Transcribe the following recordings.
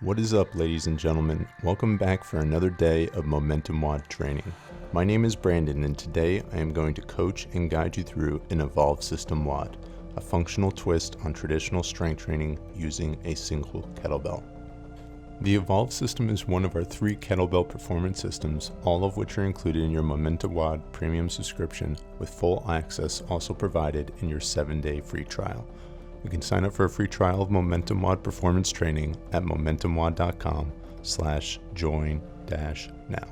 What is up, ladies and gentlemen? Welcome back for another day of Momentum WOD training. My name is Brandon, and today I am going to coach and guide you through an Evolve System WOD, a functional twist on traditional strength training using a single kettlebell. The Evolve system is one of our 3 kettlebell performance systems, all of which are included in your Momentum WOD premium subscription, with full access also provided in your 7-day free trial. You can sign up for a free trial of Momentum WOD performance training at momentumwod.com/join-now.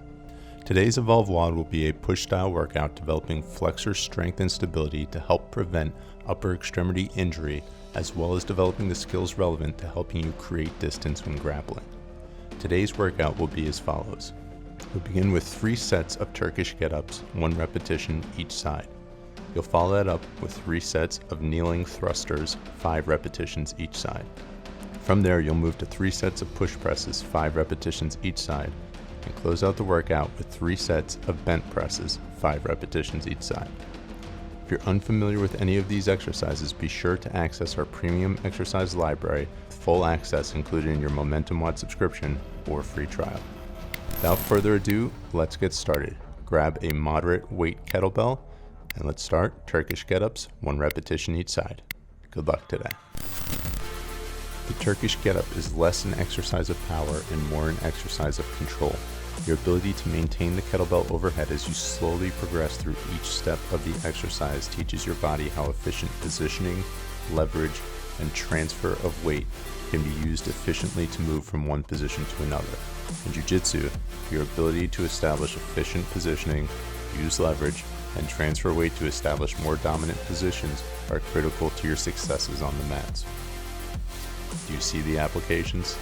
Today's Evolve WOD will be a push-style workout developing flexor strength and stability to help prevent upper extremity injury, as well as developing the skills relevant to helping you create distance when grappling. Today's workout will be as follows. We'll begin with 3 sets of Turkish Get-Ups, 1 repetition each side. You'll follow that up with 3 sets of kneeling thrusters, 5 repetitions each side. From there, you'll move to 3 sets of push presses, 5 repetitions each side, and close out the workout with 3 sets of bent presses, 5 repetitions each side. If you're unfamiliar with any of these exercises, be sure to access our premium exercise library with full access included in your Momentum WOD subscription or free trial. Without further ado, let's get started. Grab a moderate weight kettlebell, and let's start Turkish Get-Ups, 1 repetition each side. Good luck today. The Turkish Get-Up is less an exercise of power and more an exercise of control. Your ability to maintain the kettlebell overhead as you slowly progress through each step of the exercise teaches your body how efficient positioning, leverage, and transfer of weight can be used efficiently to move from one position to another. In Jiu Jitsu, your ability to establish efficient positioning, use leverage, and transfer weight to establish more dominant positions are critical to your successes on the mats. Do you see the applications?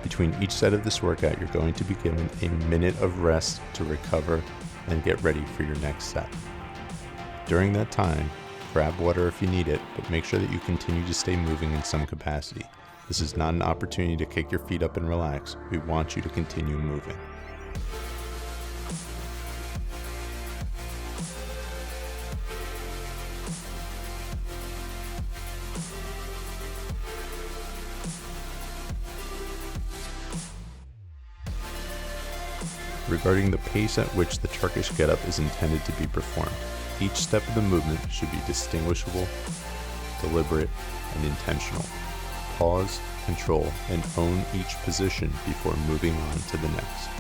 Between each set of this workout, you're going to be given a minute of rest to recover and get ready for your next set. During that time, grab water if you need it, but make sure that you continue to stay moving in some capacity. This is not an opportunity to kick your feet up and relax. We want you to continue moving. Regarding the pace at which the Turkish Get-Up is intended to be performed, each step of the movement should be distinguishable, deliberate, and intentional. Pause, control, and own each position before moving on to the next.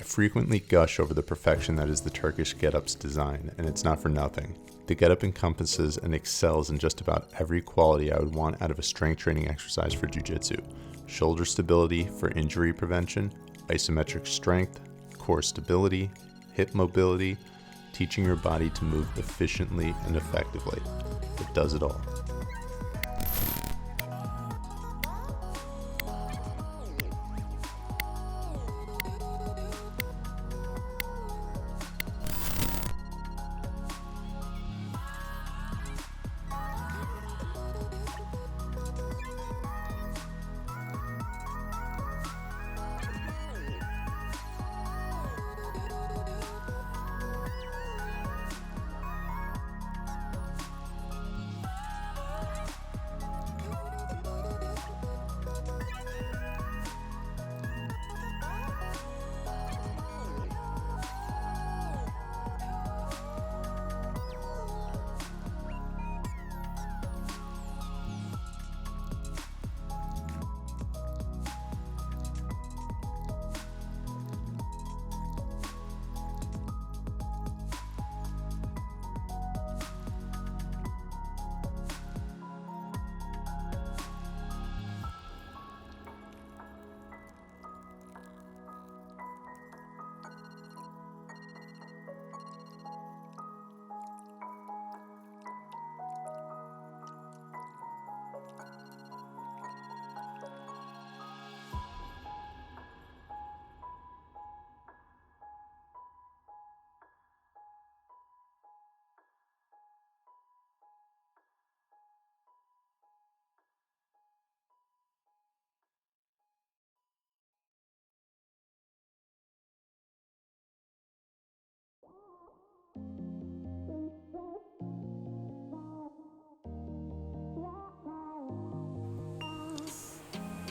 frequently gush over the perfection that is the Turkish Get-Up's design, and it's not for nothing. The Get-Up encompasses and excels in just about every quality I would want out of a strength training exercise for Jiu Jitsu. Shoulder stability for injury prevention, isometric strength, core stability, hip mobility, teaching your body to move efficiently and effectively. It does it all.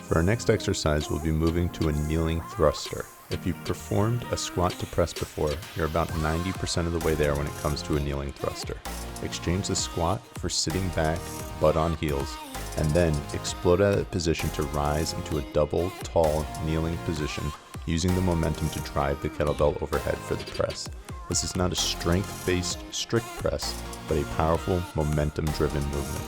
For our next exercise, we'll be moving to a kneeling thruster. If you've performed a squat to press before, you're about 90% of the way there when it comes to a kneeling thruster. Exchange the squat for sitting back, butt on heels, and then explode out of that position to rise into a double, tall, kneeling position using the momentum to drive the kettlebell overhead for the press. This is not a strength-based strict press, but a powerful, momentum-driven movement.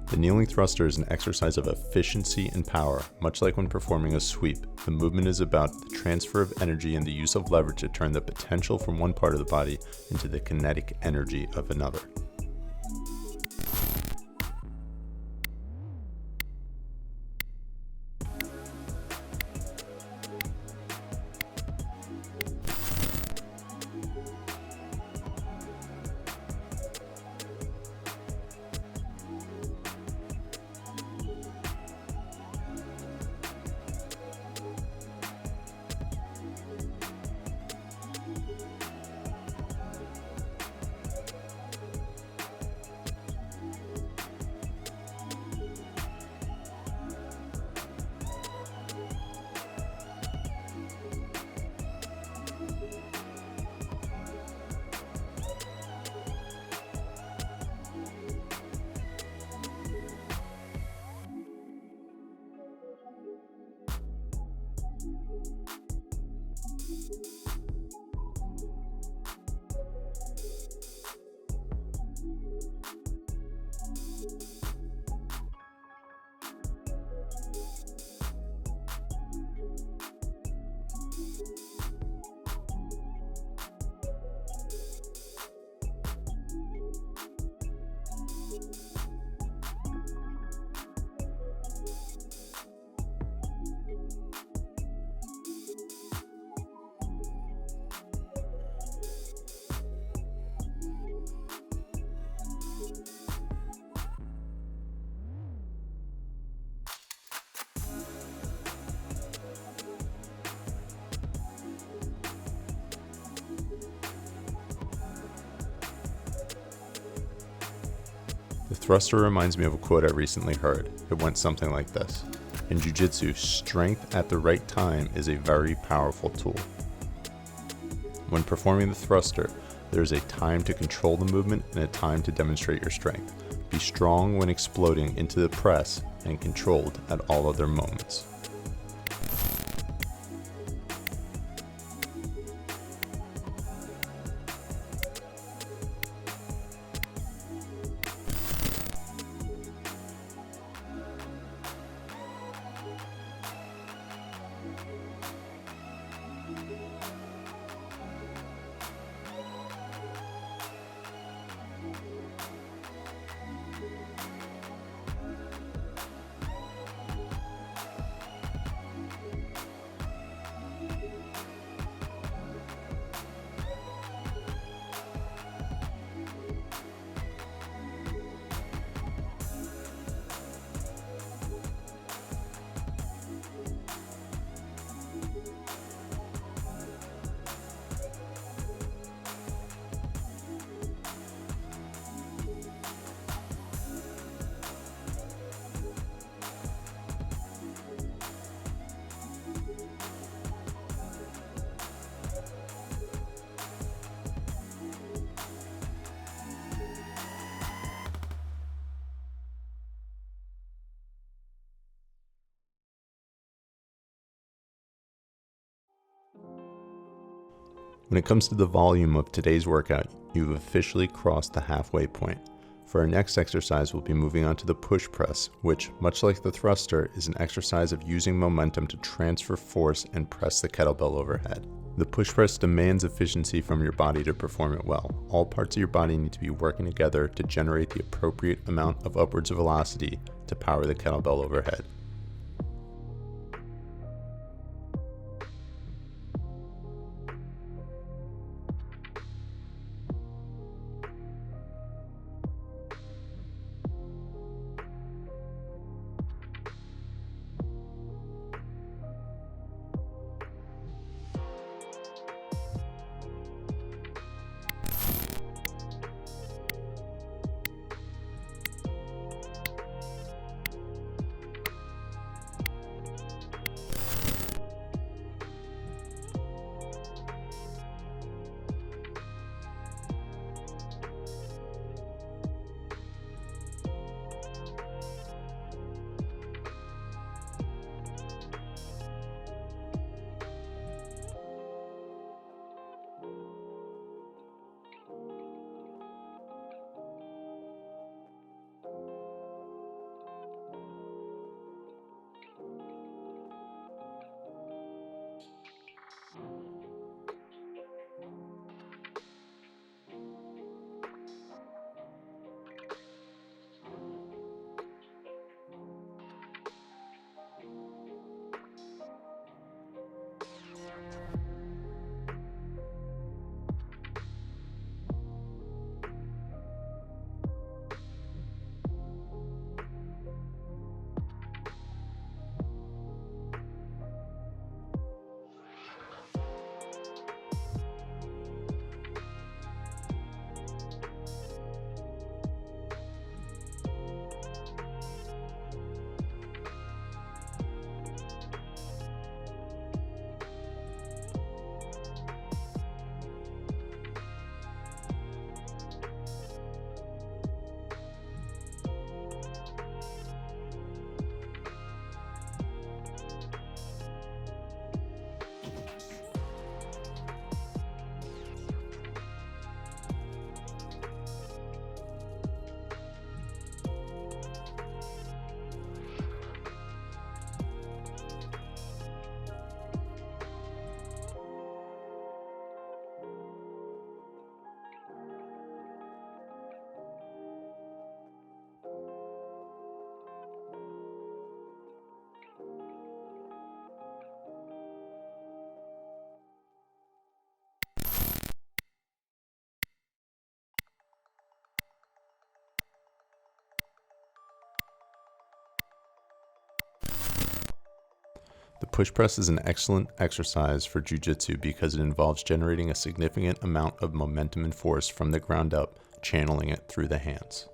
The kneeling thruster is an exercise of efficiency and power. Much like when performing a sweep, the movement is about the transfer of energy and the use of leverage to turn the potential from one part of the body into the kinetic energy of another. The thruster reminds me of a quote I recently heard. It went something like this: in Jiu Jitsu, strength at the right time is a very powerful tool. When performing the thruster, there is a time to control the movement and a time to demonstrate your strength. Be strong when exploding into the press and controlled at all other moments. When it comes to the volume of today's workout, you've officially crossed the halfway point. For our next exercise, we'll be moving on to the push press, which, much like the thruster, is an exercise of using momentum to transfer force and press the kettlebell overhead. The push press demands efficiency from your body to perform it well. All parts of your body need to be working together to generate the appropriate amount of upwards velocity to power the kettlebell overhead. The push press is an excellent exercise for Jiu Jitsu because it involves generating a significant amount of momentum and force from the ground up, channeling it through the hands.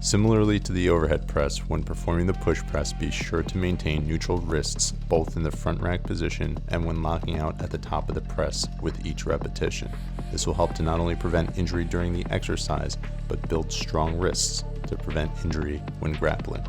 Similarly to the overhead press, when performing the push press, be sure to maintain neutral wrists both in the front rack position and when locking out at the top of the press with each repetition. This will help to not only prevent injury during the exercise, but build strong wrists to prevent injury when grappling.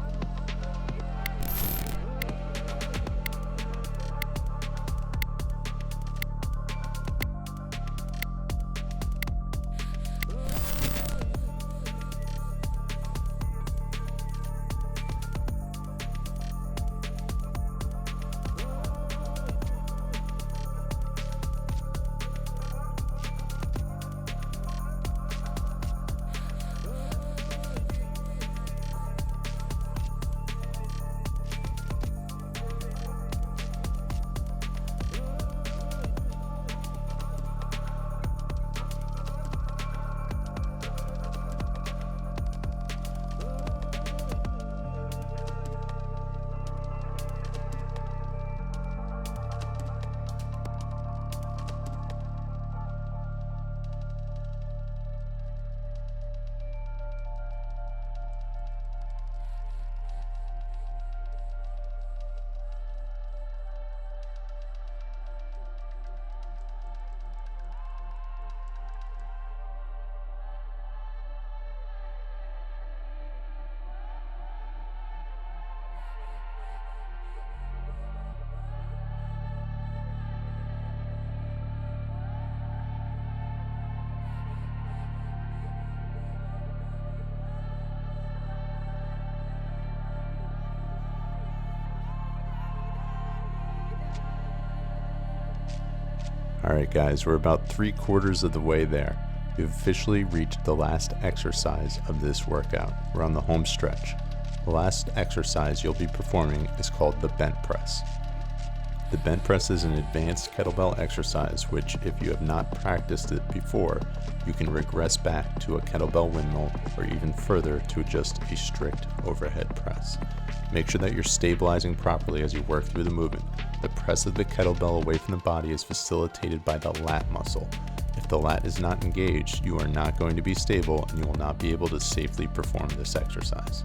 Alright guys, we're about 3/4 of the way there. We've officially reached the last exercise of this workout. We're on the home stretch. The last exercise you'll be performing is called the bent press. The bent press is an advanced kettlebell exercise which, if you have not practiced it before, you can regress back to a kettlebell windmill or even further to just a strict overhead press. Make sure that you're stabilizing properly as you work through the movement. The press of the kettlebell away from the body is facilitated by the lat muscle. If the lat is not engaged, you are not going to be stable and you will not be able to safely perform this exercise.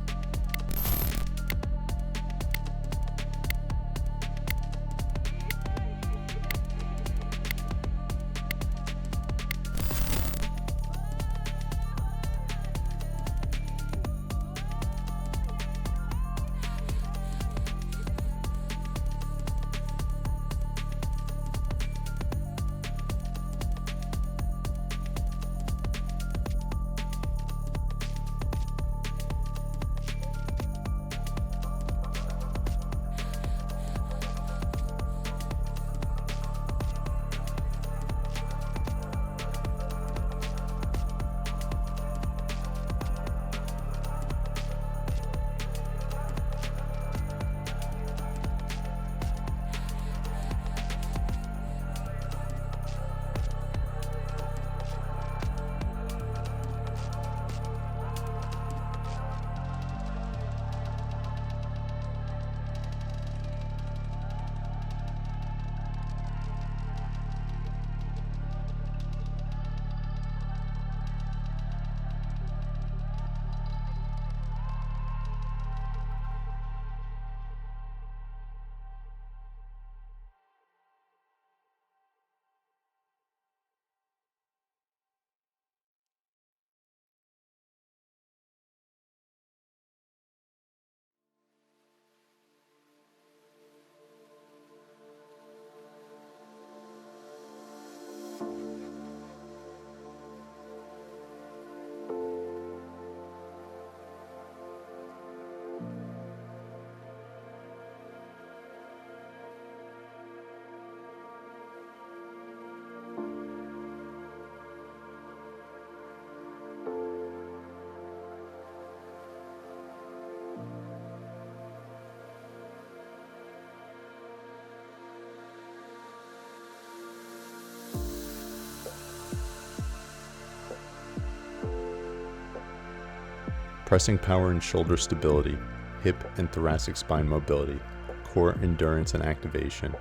pressing power and shoulder stability, hip and thoracic spine mobility, core endurance and activation.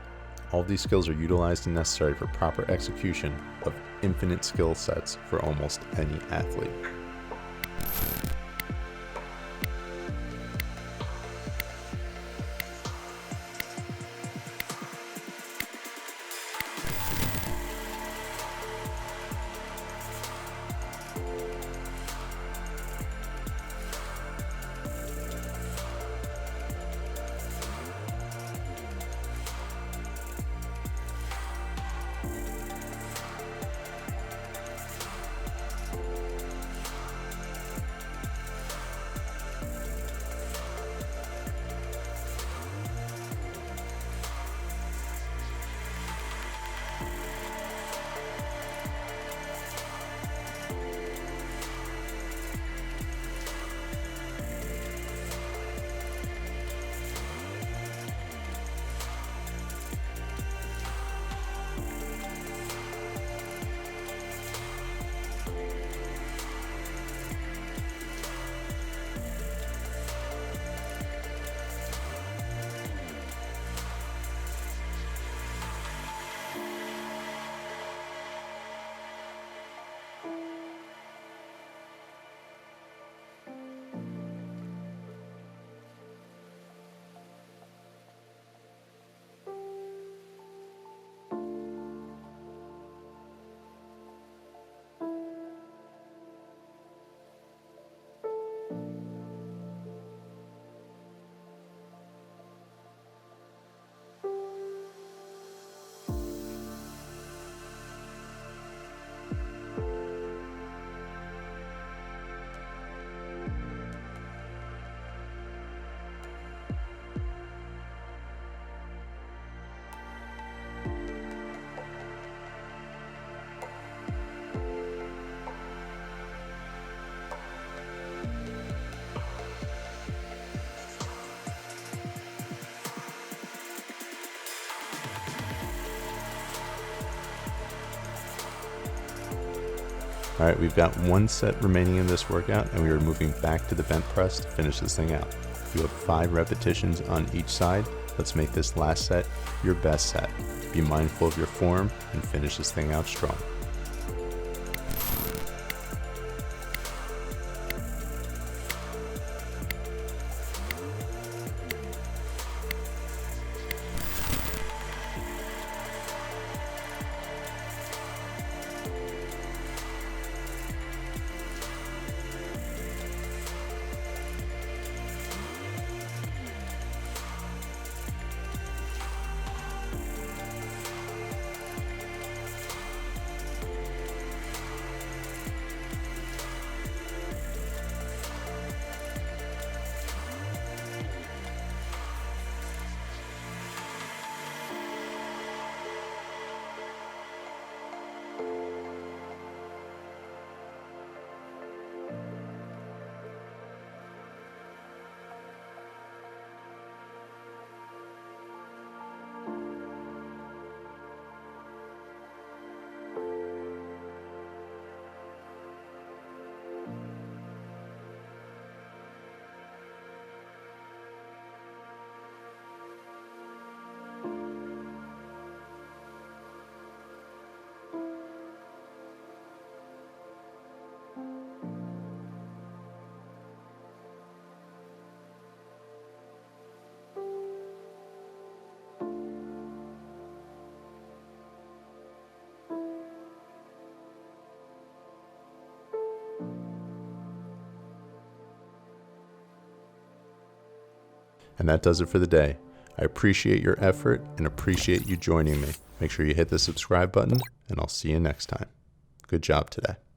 All these skills are utilized and necessary for proper execution of infinite skill sets for almost any athlete. All right, we've got one set remaining in this workout, and we are moving back to the bent press to finish this thing out. You have 5 repetitions on each side. Let's make this last set your best set. Be mindful of your form and finish this thing out strong. And that does it for the day. I appreciate your effort and appreciate you joining me. Make sure you hit the subscribe button, and I'll see you next time. Good job today.